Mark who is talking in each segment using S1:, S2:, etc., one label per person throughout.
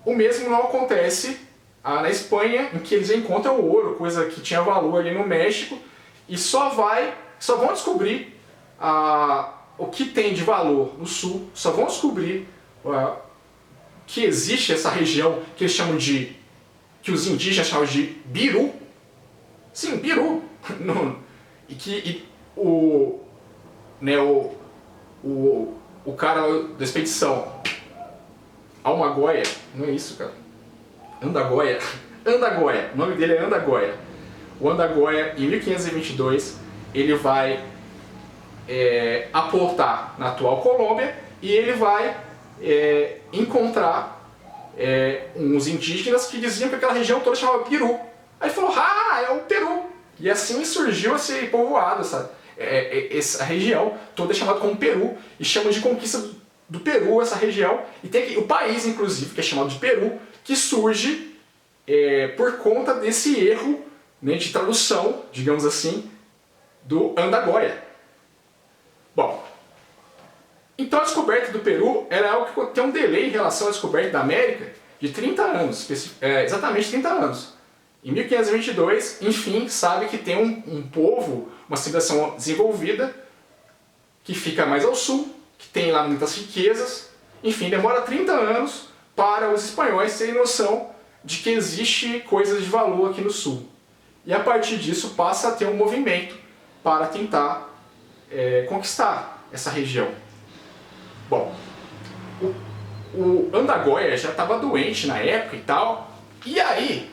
S1: O mesmo não acontece na Espanha, em que eles encontram o ouro, coisa que tinha valor ali no México, e só vão descobrir o que tem de valor no sul, só vão descobrir que existe essa região que eles chamam que os indígenas chamam de Biru. Sim, Biru. O cara da expedição Almagoia, não é isso, cara? Andagoia, o nome dele é Andagoia. O Andagoia, em 1522, ele vai aportar na atual Colômbia e ele vai encontrar uns indígenas que diziam que aquela região toda chamava Peru. Aí ele falou, é o Peru. E assim surgiu esse povoado, essa região toda é chamada como Peru, e chamam de conquista do Peru essa região. E tem aqui, o país, inclusive, que é chamado de Peru, que surge por conta desse erro, né, de tradução, digamos assim, do Andagoia. Bom, então a descoberta do Peru era algo que tem um delay em relação à descoberta da América de 30 anos, exatamente 30 anos. Em 1522, enfim, sabe que tem um povo, uma civilização desenvolvida, que fica mais ao sul, que tem lá muitas riquezas. Enfim, demora 30 anos para os espanhóis terem noção de que existe coisas de valor aqui no sul. E a partir disso passa a ter um movimento para tentar conquistar essa região. Bom, o Andagoia já estava doente na época e tal, e aí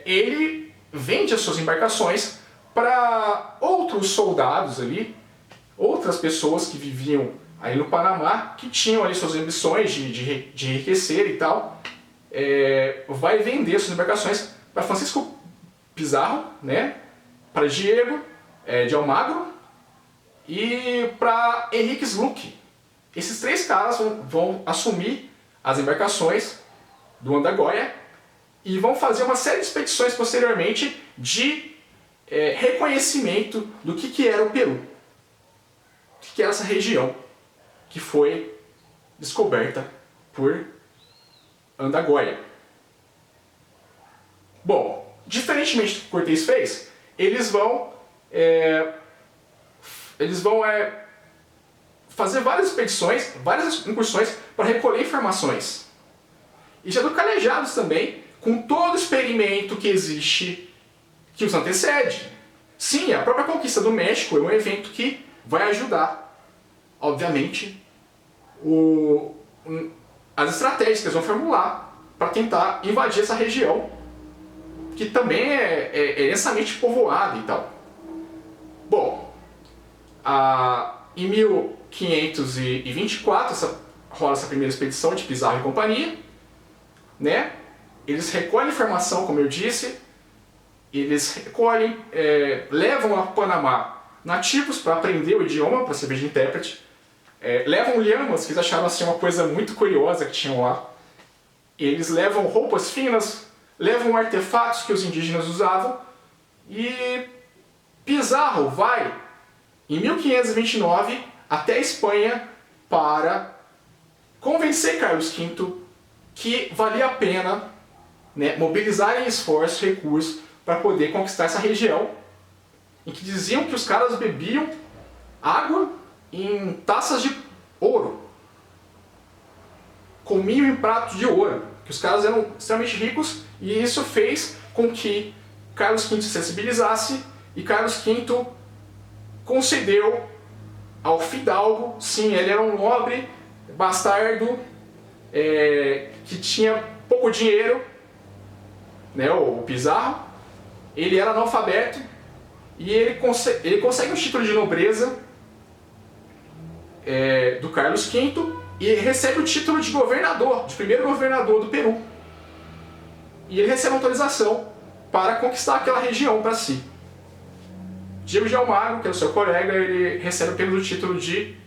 S1: ele vende as suas embarcações para outros soldados ali, outras pessoas que viviam aí no Panamá, que tinham ali suas ambições de enriquecer e tal. Vai vender suas embarcações para Francisco Pizarro, né, para Diego de Almagro e para Henriques Luque. Esses três caras vão assumir as embarcações do Andagoia e vão fazer uma série de expedições posteriormente de reconhecimento do que era o Peru, o que era essa região que foi descoberta por Andagoia. Bom, diferentemente do que Cortés fez, eles vão fazer várias expedições, várias incursões para recolher informações. E já estão calejados também com todo o experimento que existe que os antecede. Sim, a própria conquista do México é um evento que vai ajudar, obviamente, as estratégias que eles vão formular para tentar invadir essa região, que também é densamente povoada e tal. Bom, em 1524 rola essa primeira expedição de Pizarro e companhia, né? Eles recolhem informação, como eu disse, eles recolhem, levam a Panamá nativos para aprender o idioma, para servir de intérprete, levam lhamas, que eles acharam assim, uma coisa muito curiosa que tinham lá. Eles levam roupas finas, levam artefatos que os indígenas usavam, e Pizarro vai, em 1529, até a Espanha para convencer Carlos V que valia a pena, né, mobilizarem esforços, recursos para poder conquistar essa região, em que diziam que os caras bebiam água em taças de ouro, comiam em pratos de ouro, que os caras eram extremamente ricos, e isso fez com que Carlos V se sensibilizasse, e Carlos V concedeu ao fidalgo, sim, ele era um nobre bastardo que tinha pouco dinheiro, né, o Pizarro. Ele era analfabeto e ele consegue um título de nobreza do Carlos V e recebe o título de governador, de primeiro governador do Peru. E ele recebe autorização para conquistar aquela região para si. Diego de Almagro, que é o seu colega, ele recebe apenas o título de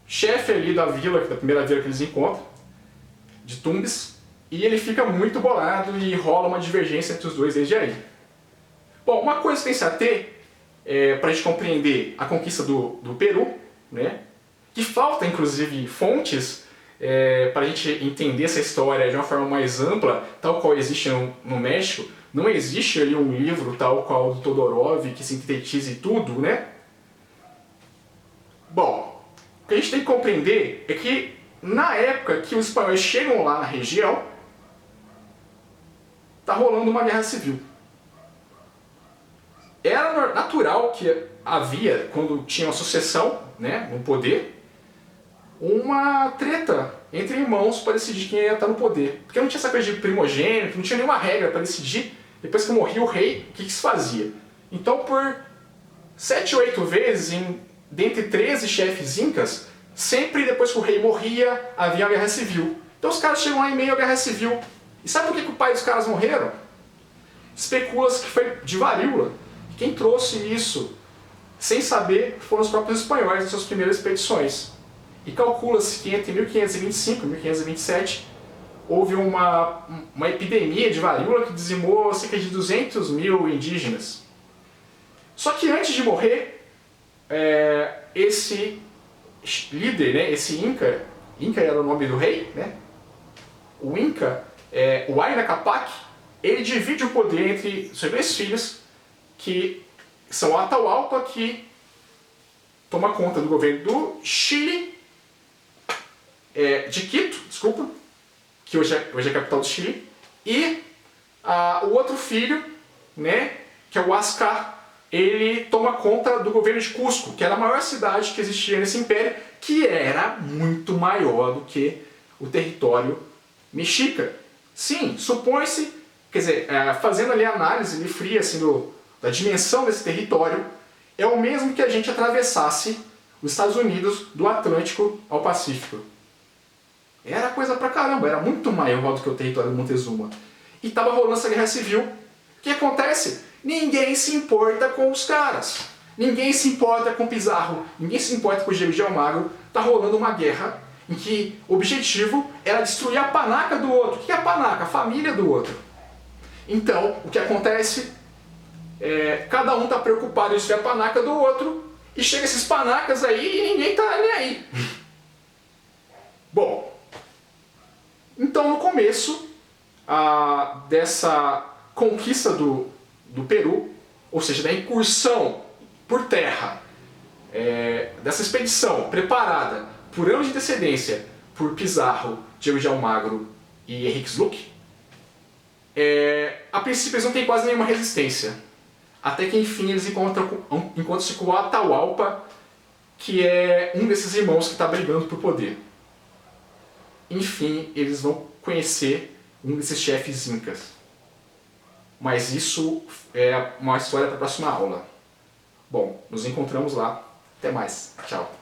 S1: chefe ali da vila, da primeira vila que eles encontram, de Tumbes, e ele fica muito bolado e rola uma divergência entre os dois desde aí. Bom, uma coisa que tem que se ater, para a gente compreender a conquista do Peru, né, que falta inclusive fontes para a gente entender essa história de uma forma mais ampla, tal qual existe no México, não existe ali um livro tal qual do Todorov que sintetize tudo, né? Bom, o que a gente tem que compreender é que na época que os espanhóis chegam lá na região, tá rolando uma guerra civil. Era natural que havia, quando tinha uma sucessão, né, no poder, uma treta entre irmãos para decidir quem ia estar no poder. Porque não tinha essa coisa de primogênito, não tinha nenhuma regra para decidir. Depois que morria o rei, o que se fazia? Então, por 7 ou 8 vezes, dentre 13 chefes incas, sempre depois que o rei morria, havia uma guerra civil. Então os caras chegam lá em meio à guerra civil. E sabe por que o pai dos caras morreram? Especula-se que foi de varíola. Quem trouxe isso, sem saber, foram os próprios espanhóis nas suas primeiras expedições. E calcula-se que entre 1525 e 1527 houve uma epidemia de varíola que dizimou cerca de 200 mil indígenas. Só que antes de morrer, esse líder, né, esse Inca era o nome do rei, né? O Inca, o Huayna Capac, ele divide o poder entre seus 2 filhos, que são o Atahualpa, que toma conta do governo do Chile, de Quito, desculpa, que hoje é a capital do Chile, e o outro filho, né, que é o Huáscar, ele toma conta do governo de Cusco, que era a maior cidade que existia nesse império, que era muito maior do que o território mexica. Sim, supõe-se, quer dizer, fazendo ali a análise ali fria assim, da dimensão desse território, é o mesmo que a gente atravessasse os Estados Unidos do Atlântico ao Pacífico. Era coisa pra caramba, era muito maior do que o território do Montezuma. E tava rolando essa guerra civil. O que acontece? Ninguém se importa com os caras. Ninguém se importa com Pizarro. Ninguém se importa com o Diego de Almagro. Tá rolando uma guerra em que o objetivo era destruir a panaca do outro. O que é a panaca? A família do outro. Então, o que acontece? Cada um tá preocupado em destruir a panaca do outro. E chega esses panacas aí e ninguém tá nem aí. Bom, então no começo dessa conquista do Peru, ou seja, da incursão por terra, dessa expedição preparada por anos de antecedência por Pizarro, Diego de Almagro e Henriques Luque, a princípio eles não têm quase nenhuma resistência. Até que enfim eles encontram-se com o Atahualpa, que é um desses irmãos que está brigando por poder. Enfim, eles vão conhecer um desses chefes incas. Mas isso é uma história para a próxima aula. Bom, nos encontramos lá. Até mais. Tchau.